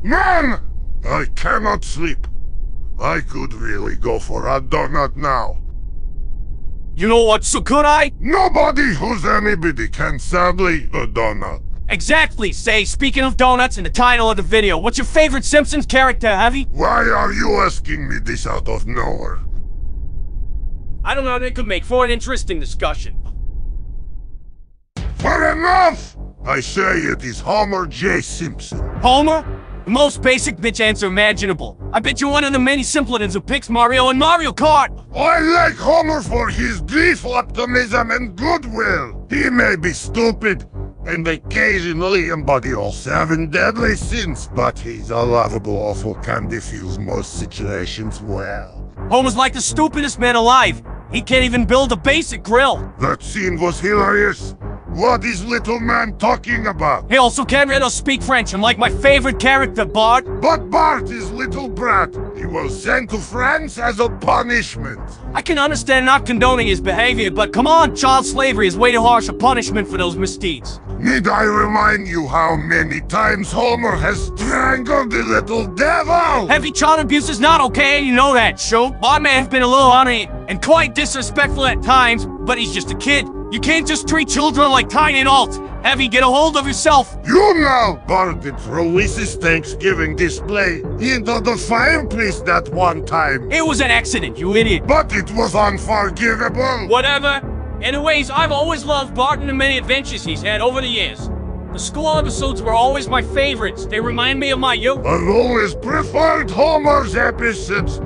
Man! I cannot sleep. I could really go for a donut now. You know what, so could I? Nobody who's anybody can sadly a donut. Exactly, say, speaking of donuts in the title of the video, what's your favorite Simpsons character, Heavy? Why are you asking me this out of nowhere? I don't know, that could make for an interesting discussion. Fair enough! I say it is Homer J. Simpson. Homer? The most basic bitch answer imaginable. I bet you're one of the many simpletons who picks Mario and Mario Kart! I like Homer for his brief optimism and goodwill. He may be stupid and occasionally embody all 7 deadly sins, but he's a lovable awful can diffuse most situations well. Homer's like the stupidest man alive. He can't even build a basic grill. That scene was hilarious. What is little man talking about? He also can't read or speak French, unlike my favorite character, Bart. But Bart is little brat. He was sent to France as a punishment. I can understand not condoning his behavior, but come on, child slavery is way too harsh a punishment for those misdeeds. Need I remind you how many times Homer has strangled the little devil? Heavy child abuse is not okay, you know that, Show. Bart may have been a little honey and quite disrespectful at times, but he's just a kid. You can't just treat children like tiny adults. Heavy, get a hold of yourself. You know, Bart did release his Thanksgiving display into the fireplace that one time. It was an accident, you idiot. But it was unforgivable. Whatever. Anyways, I've always loved Bart and the many adventures he's had over the years. The school episodes were always my favorites. They remind me of my youth. I've always preferred Homer's episodes.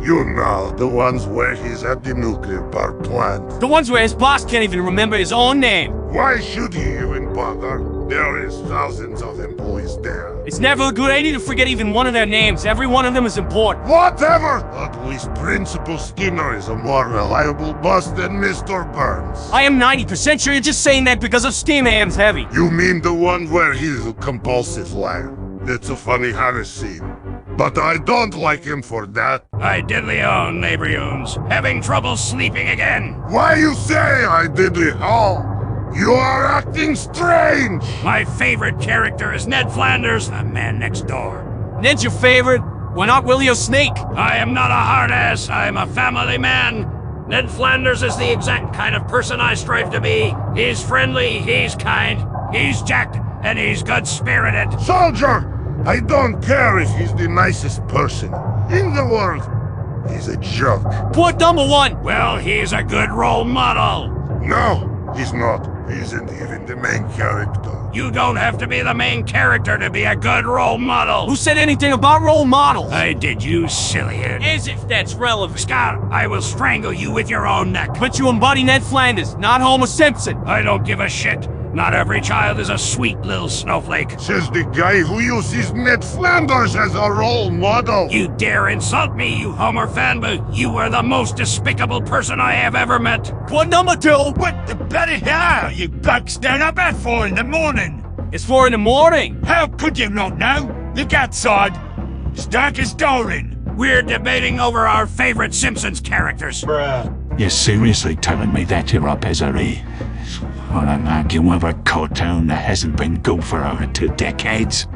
You know, the ones where he's at the nuclear power plant. The ones where his boss can't even remember his own name. Why should he even bother? There is thousands of employees there. It's never a good idea to forget even one of their names. Every one of them is important. Whatever! At least Principal Skinner is a more reliable boss than Mr. Burns. I am 90% sure you're just saying that because of Steam Hands, Heavy. You mean the one where he's a compulsive liar? That's a funny Harris scene. But I don't like him for that. I diddly own, neighbor-yoons. Having trouble sleeping again. Why you say I diddly all? You are acting strange! My favorite character is Ned Flanders, the man next door. Ned's your favorite? Why not Willie O'Snake? I am not a hard-ass, I'm a family man. Ned Flanders is the exact kind of person I strive to be. He's friendly, he's kind, he's jacked, and he's good-spirited. Soldier! I don't care if he's the nicest person in the world. He's a joke. Point number 1. Well, he's a good role model. No, he's not. He isn't even the main character. You don't have to be the main character to be a good role model. Who said anything about role models? I did, you sillyhead. As if that's relevant. Scott, I will strangle you with your own neck. But you embody Ned Flanders, not Homer Simpson. I don't give a shit. Not every child is a sweet little snowflake. Says the guy who uses Ned Flanders as a role model. You dare insult me, you Homer fanboy. You are the most despicable person I have ever met. Point number 2. What the bloody hell are you bucks down up at 4 in the morning? It's 4 in the morning. How could you not know? Look outside. It's dark as dawn. We're debating over our favorite Simpsons characters. You're seriously telling me that you're up as a re? Well, I'm arguing over a cartoon that hasn't been good for over 2 decades.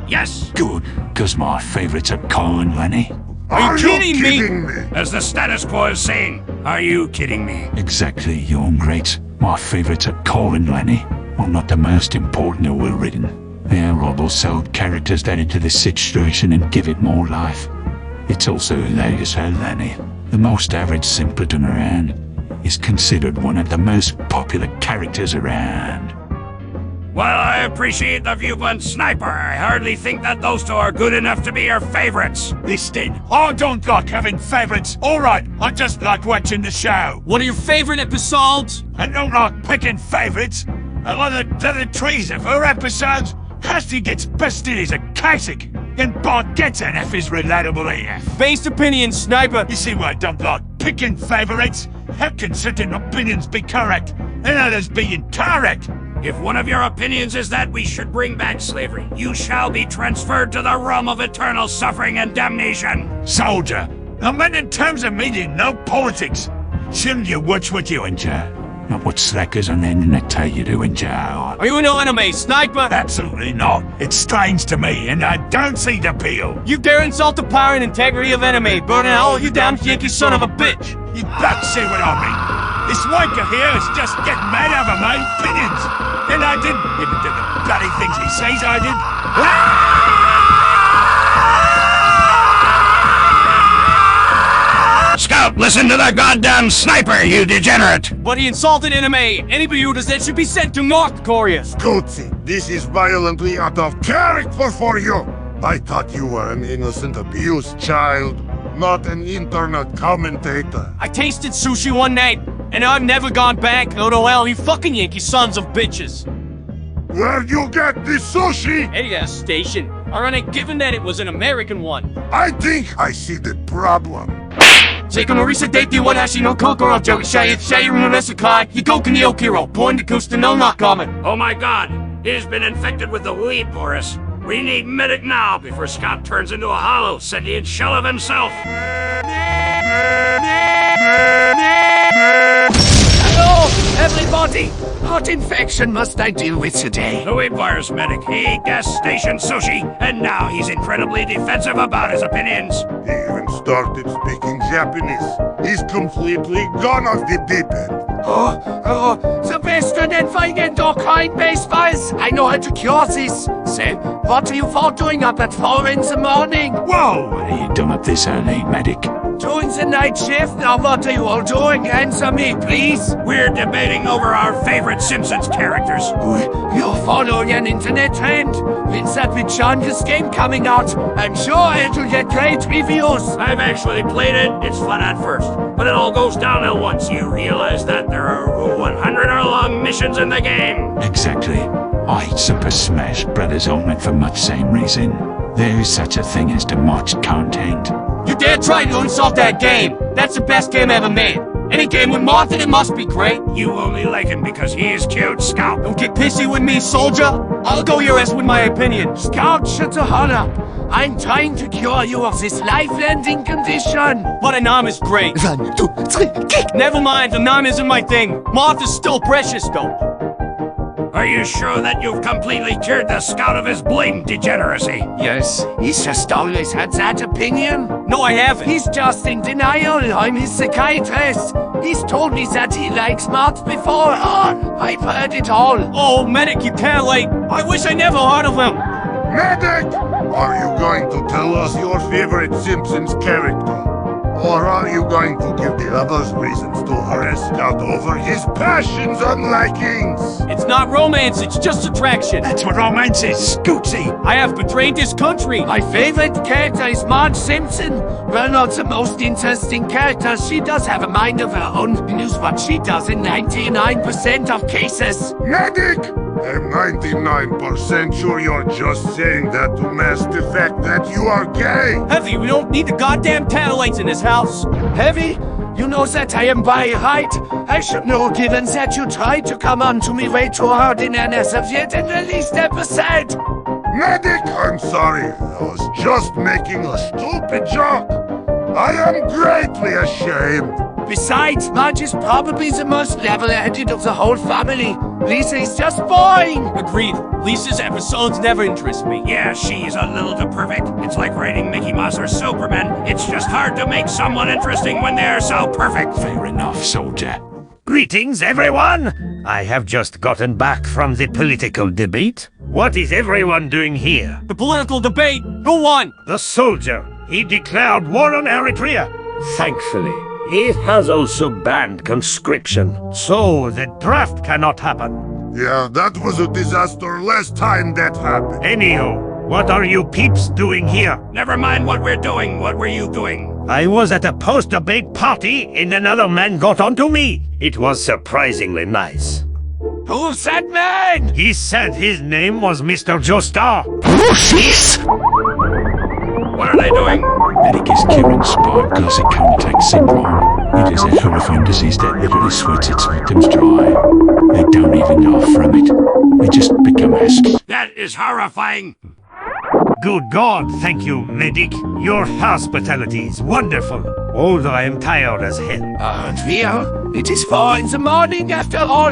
Yes. Good, because my favorites are Carl and Lenny. Are you kidding me? As the status quo is saying, are you kidding me? Exactly, your own greats. My favorites are Carl and Lenny. Well, not the most important or well-written. They're rubble-souled characters that enter the situation and give it more life. It's also hilarious how Lenny, the most average simpleton around, is considered one of the most popular characters around. While I appreciate the viewpoint, Sniper, I hardly think that those 2 are good enough to be your favorites. Listen, I don't like having favorites. Alright, I just like watching the show. What are your favorite episodes? I don't like picking favorites. A lot of the trees of her episodes, Hasty gets bested as a classic, and Bart gets an F is reliable AF. Based opinion, Sniper. You see why I don't like picking favorites? How can certain opinions be correct, and others be incorrect? If one of your opinions is that we should bring back slavery, you shall be transferred to the realm of eternal suffering and damnation. Soldier, I meant in terms of media, no politics. Shouldn't you watch what you enjoy? not what slackers on the internet tell you to in jail. Are you an anime sniper? Absolutely not. It's strange to me, and I don't see the appeal. You dare insult the power and integrity of anime, burning all you damn Yankee son of a bitch! You don't see what I mean. This wanker here is just getting mad over my opinions. And I didn't even do the bloody things he says I did. Scout, listen to the goddamn sniper, you degenerate! But he insulted anime! Anybody who does that should be sent to North Korea! Scootsey, this is violently out of character for you. I thought you were an innocent abused child, not an internet commentator. I tasted sushi one night, and I've never gone back. LOL, you fucking Yankee sons of bitches! Where'd you get this sushi? Any gas station. Ironic given that it was an American one. I think I see the problem. 这个Marisa date one hashi no kokoro joke shy if shy remember kai Hikoku ni okiro point kusta no not common. Oh my god, he's been infected with the weed, Boris. We need medic now before Scott turns into a hollow sentient shell of himself. Hello, everybody! What infection must I deal with today? The weed virus medic, he gas station sushi, and now he's incredibly defensive about his opinions. He even started speaking Japanese. He's completely gone off the deep end. The besten entfeigen doch kein Baseballs. I know how to cure this. So, what are you four doing up at 4 in the morning? Whoa! What are you doing up this early, medic? Doing the night shift? Now what are you all doing? Answer me, please. We're debating over our favorite Simpsons characters. You're following an internet trend. With that with Sean's game coming out, I'm sure it'll get great reviews. I've actually played it. It's fun at first, but it all goes downhill once you realize that there are 100-hour-long missions in the game. Exactly. I hate Super Smash Brothers only for much same reason. There is such a thing as demorched content. You dare try to insult that game! That's the best game ever made! Any game with Martin, it must be great! You only like him because he is cute, Scout. Don't get pissy with me, soldier! I'll go your ass with my opinion! Scout, shut the hell up. I'm trying to cure you of this life-ending condition. But a nom is great! 1, 2, 3, kick! Never mind, the nom isn't my thing! Moth is still precious, though! Are you sure that you've completely cured the Scout of his blatant degeneracy? Yes, he's just always had that opinion. No, I haven't! He's just in denial. I'm his psychiatrist. He's told me that he likes moths before. Oh, I've heard it all. Oh, medic, you can't like... I wish I never heard of him! Medic! Are you going to tell us your favorite Simpsons character? Or are you going to give the others reasons to harass Scout over his passions and likings? It's not romance, it's just attraction! That's what romance is, Scootsey. I have betrayed this country! My favorite character is Marge Simpson. Well, not the most interesting character. She does have a mind of her own and knows what she does in 99% of cases. Medic! I'm 99% sure you're just saying that to mask the fact that you are gay. Heavy, we don't need the goddamn tattletales in this house! Heavy, you know that I am bi, right? I should know, given that you tried to come on to me way too hard in an as of yet in the least episode. Medic, I'm sorry. I was just making a stupid joke. I am greatly ashamed. Besides, Marge is probably the most level-headed of the whole family. Lisa is just boring. Agreed. Lisa's episodes never interest me. Yeah, she's a little too perfect. It's like writing Mickey Mouse or Superman. It's just hard to make someone interesting when they're so perfect. Fair enough, soldier. Greetings, everyone! I have just gotten back from the political debate. What is everyone doing here? The political debate? Who won? The soldier. He declared war on Eritrea. Thankfully, he has also banned conscription, so the draft cannot happen. Yeah, that was a disaster last time that happened. Anyhow, what are you peeps doing here? Never mind what we're doing. What were you doing? I was at a post-debate party and another man got onto me. It was surprisingly nice. Who's that man? He said his name was Mr. Joestar. What are they doing? Medic is curing spot glossy contact syndrome. It is a horrifying disease that literally sweats its victims dry. They don't even know from it. They just become husky. That is horrifying. Good God, thank you, medic. Your hospitality is wonderful. although I am tired as hell. Aren't we? It is 4 in the morning after all.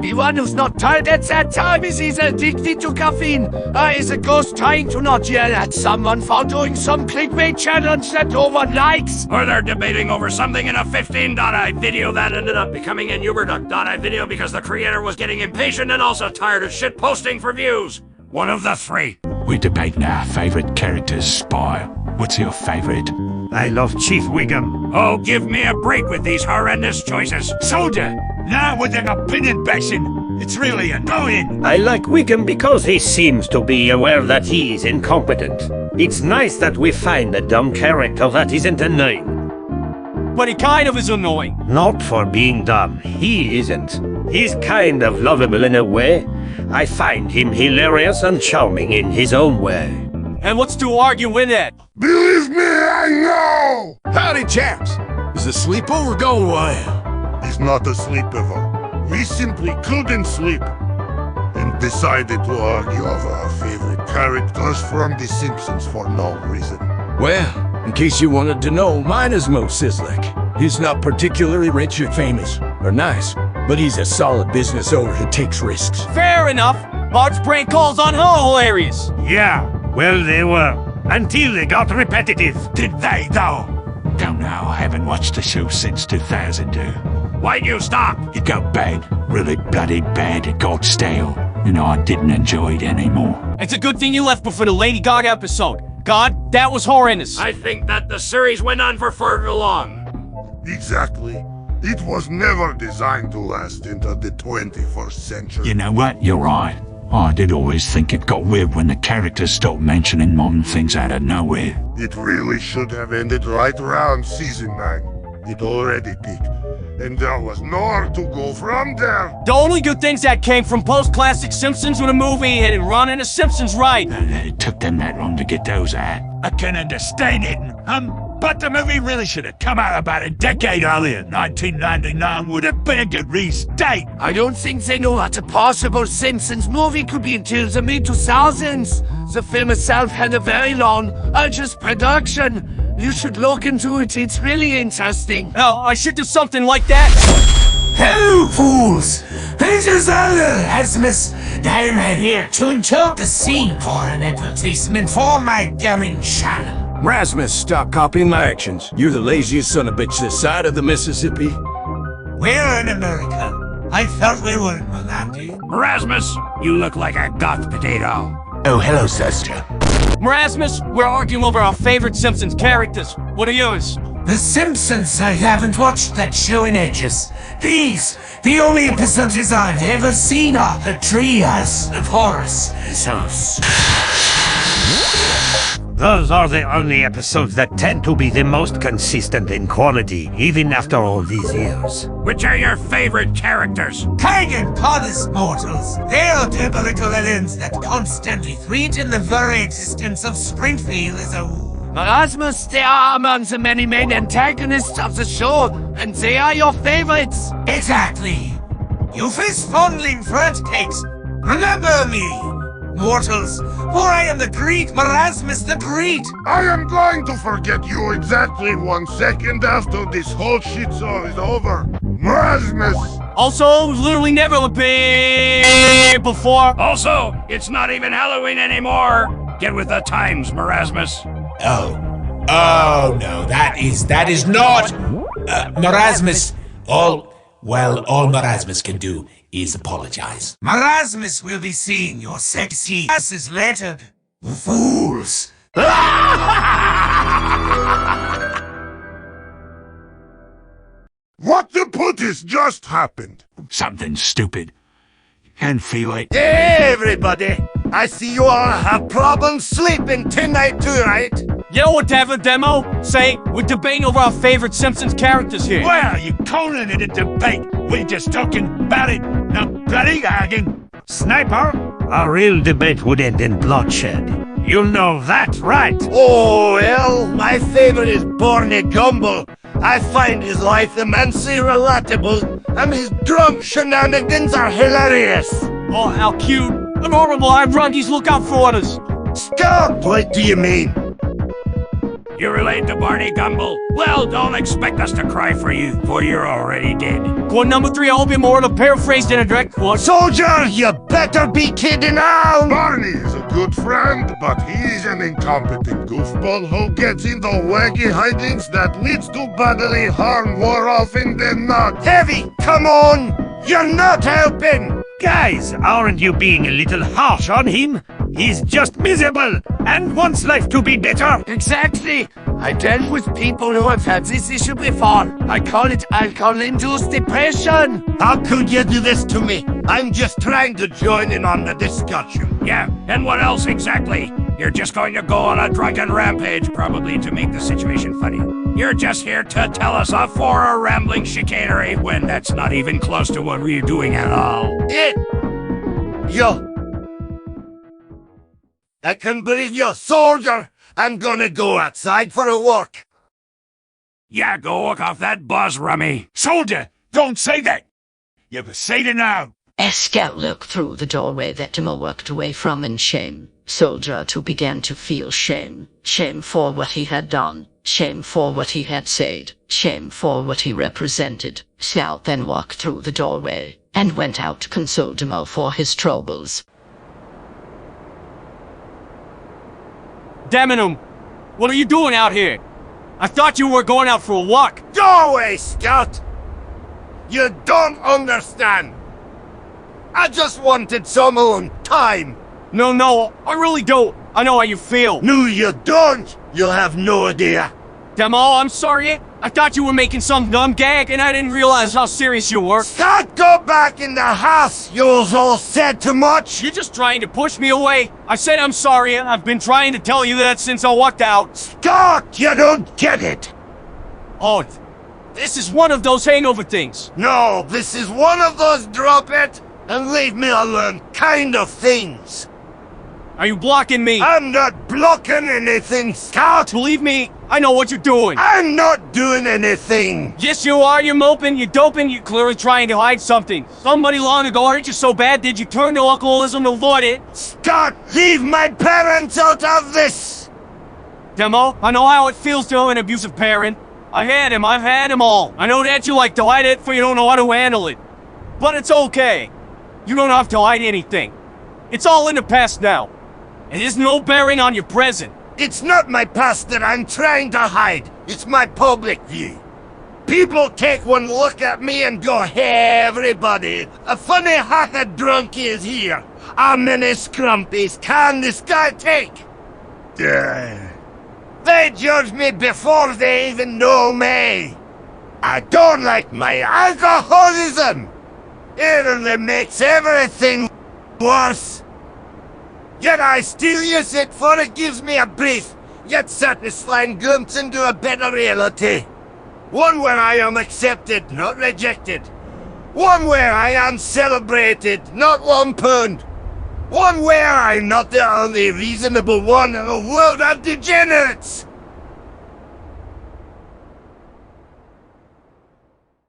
The one who's not tired at that time is either addicted to caffeine or is a ghost trying to not yell at someone for doing some clickbait challenge that no one likes. Or they're debating over something in a 15.ai video that ended up becoming an UberDuck.ai video because the creator was getting impatient and also tired of shit posting for views. One of the 3. We're debating our favorite characters, Spy. What's your favorite? I love Chief Wiggum. Oh, give me a break with these horrendous choices. Soldier, now with an opinion bashing. It's really annoying. I like Wiggum because he seems to be aware that he is incompetent. It's nice that we find a dumb character that isn't annoying. But he kind of is annoying. Not for being dumb, he isn't. He's kind of lovable in a way. I find him hilarious and charming in his own way. And what's to argue with that? Believe me, I know! Howdy, chaps. Is the sleepover going well? It's not a sleepover. We simply couldn't sleep and decided to argue over our favorite characters from The Simpsons for no reason. Well, in case you wanted to know, mine is Mo Sizlek. He's not particularly rich or famous or nice, but he's a solid business owner who takes risks. Fair enough. Bart's prank calls on her hilarious. Yeah, well, they were. Until they got repetitive. Did they, though? Don't know, I haven't watched the show since 2002. Why'd you stop? It got bad, really bloody bad, it got stale, and I didn't enjoy it anymore. It's a good thing you left before the Lady Gaga episode. God, that was horrendous. I think that the series went on for far too long. Exactly. It was never designed to last into the 21st century. You know what, you're right. I did always think it got weird when the characters stopped mentioning modern things out of nowhere. It really should have ended right around season 9. It already peaked, and there was nowhere to go from there. The only good things that came from post-classic Simpsons were the movie and running a Simpsons ride. It took them that long to get those out. I can understand it, but the movie really should have come out about a decade earlier. 1999 would have been a good restate. I don't think they know what a possible Simpsons movie could be until the mid-2000s. The film itself had a very long, urgent production. You should look into it, it's really interesting. Oh, I should do something like that. Hello, fools! This is Merasmus Diamond here to interrupt the scene for an advertisement for my gaming channel. Rasmus, stop copying my actions. You're the laziest son of a bitch this side of the Mississippi. We're in America. I thought we were in Melandi. Erasmus, you look like a goth potato. Oh, hello, sister. Merasmus, we're arguing over our favorite Simpsons characters. What are yours? The Simpsons, I haven't watched that show in ages. These, the only episodes I've ever seen are the Trias of Horus. Those are the only episodes that tend to be the most consistent in quality, even after all these years. Which are your favorite characters? Pagan polis mortals. They are biblical aliens that constantly threaten the very existence of Springfield as a Merasmus, they are among the many main antagonists of the show, and they are your favorites. Exactly. You fist-fondling fruitcakes, remember me, mortals, for I am the Greet Merasmus the Greet. I am going to forget you exactly 1 second after this whole shit show is over. Merasmus! Also, literally never been before. Also, it's not even Halloween anymore. Get with the times, Merasmus. Oh no, that is not Merasmus. All Merasmus can do is apologize. Merasmus will be seeing your sexy asses later, fools. What the putties just happened? Something stupid. Can feel it. Hey everybody! I see you all have problems sleeping tonight too, right? You know whatever, Demo? Say, we're debating over our favorite Simpsons characters here. Well, you calling it a debate? We're just talking about it, not bloody arguing. Sniper, a real debate would end in bloodshed. You know that, right? Oh well, my favorite is Barney Gumble. I find his life immensely relatable, and his drunk shenanigans are hilarious. Oh, how cute. Adorable, our Drunkies look out for us. Stop! What do you mean? You relate to Barney Gumble? Well, don't expect us to cry for you, for you're already dead. Quote number 3, I'll be more of a paraphrase than a direct quote. Soldier, you better be kidding now! Barney is a good friend, but he's an incompetent goofball who gets into wacky hijinks that leads to bodily harm more often than not. Heavy, come on! You're not helping! Guys, aren't you being a little harsh on him? He's just miserable and wants life to be better. Exactly. I dealt with people who have had this issue before. I call it alcohol-induced depression. How could you do this to me? I'm just trying to join in on the discussion. Yeah, and what else exactly? You're just going to go on a drunken rampage, probably to make the situation funny. You're just here to tell us off for a rambling chicanery when that's not even close to what we're doing at all. I can believe you, soldier. I'm gonna go outside for a walk. Yeah, go work off that buzz, Rummy. Soldier, don't say that. You say it now. Eskel looked through the doorway that Demo walked away from in shame. Soldier too began to feel shame. Shame for what he had done. Shame for what he had said. Shame for what he represented. Scout then walked through the doorway and went out to console Demo for his troubles. Demoman, what are you doing out here? I thought you were going out for a walk. Go away, Scout! You don't understand. I just wanted some alone time. No, I really don't. I know how you feel. No, you don't. You have no idea. Demo, I'm sorry. I thought you were making some dumb gag and I didn't realize how serious you were. Scout, go back in the house. You all said too much. You're just trying to push me away. I said I'm sorry and I've been trying to tell you that since I walked out. Scout, you don't get it. Oh, this is one of those hangover things. No, this is one of those drop it and leave me alone kind of things. Are you blocking me? I'm not blocking anything, Scout. Believe me, I know what you're doing. I'm not doing anything. Yes, you are. You're moping, you're doping, you're clearly trying to hide something. Somebody long ago hurt you so bad, did you turn to alcoholism to avoid it? Scout, leave my parents out of this. Demo, I know how it feels to have an abusive parent. I've had them all. I know that you like to hide it, for you don't know how to handle it. But it's okay. You don't have to hide anything. It's all in the past now. And there's no bearing on your present. It's not my past that I'm trying to hide. It's my public view. People take one look at me and go, hey, everybody, a funny-hearted drunkie is here. How many scrumpies can this guy take? They judge me before they even know me. I don't like my alcoholism. It only makes everything worse. Yet I still use it, for it gives me a brief, yet satisfying glimpse into a better reality. One where I am accepted, not rejected. One where I am celebrated, not lampooned. One where I'm not the only reasonable one in a world of degenerates.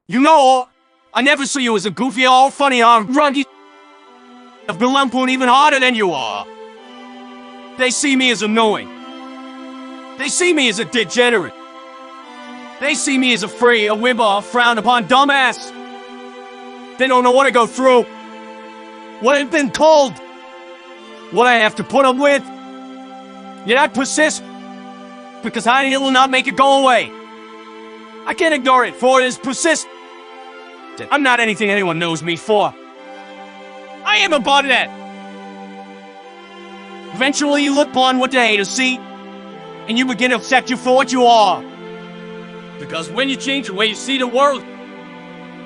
You know, I never saw you as a goofy or funny or drunkie. I've been lampooned even harder than you are. They see me as annoying. They see me as a degenerate. They see me as a free, a wibber, frowned upon dumbass. They don't know what I go through. What I've been told. What I have to put up with. Yet I persist. Because hiding it will not make it go away. I can't ignore it, for it is persistent. I'm not anything anyone knows me for. I am above that. Eventually you look upon what they haters see, and you begin to accept you for what you are. Because when you change the way you see the world,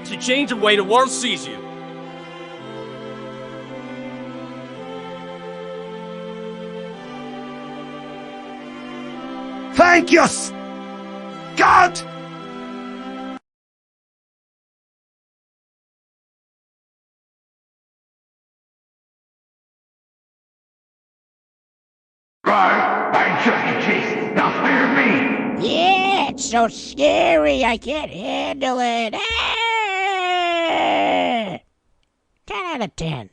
you change the way the world sees you. Thank you, God! Yeah, it's so scary, I can't handle it. 10 out of 10.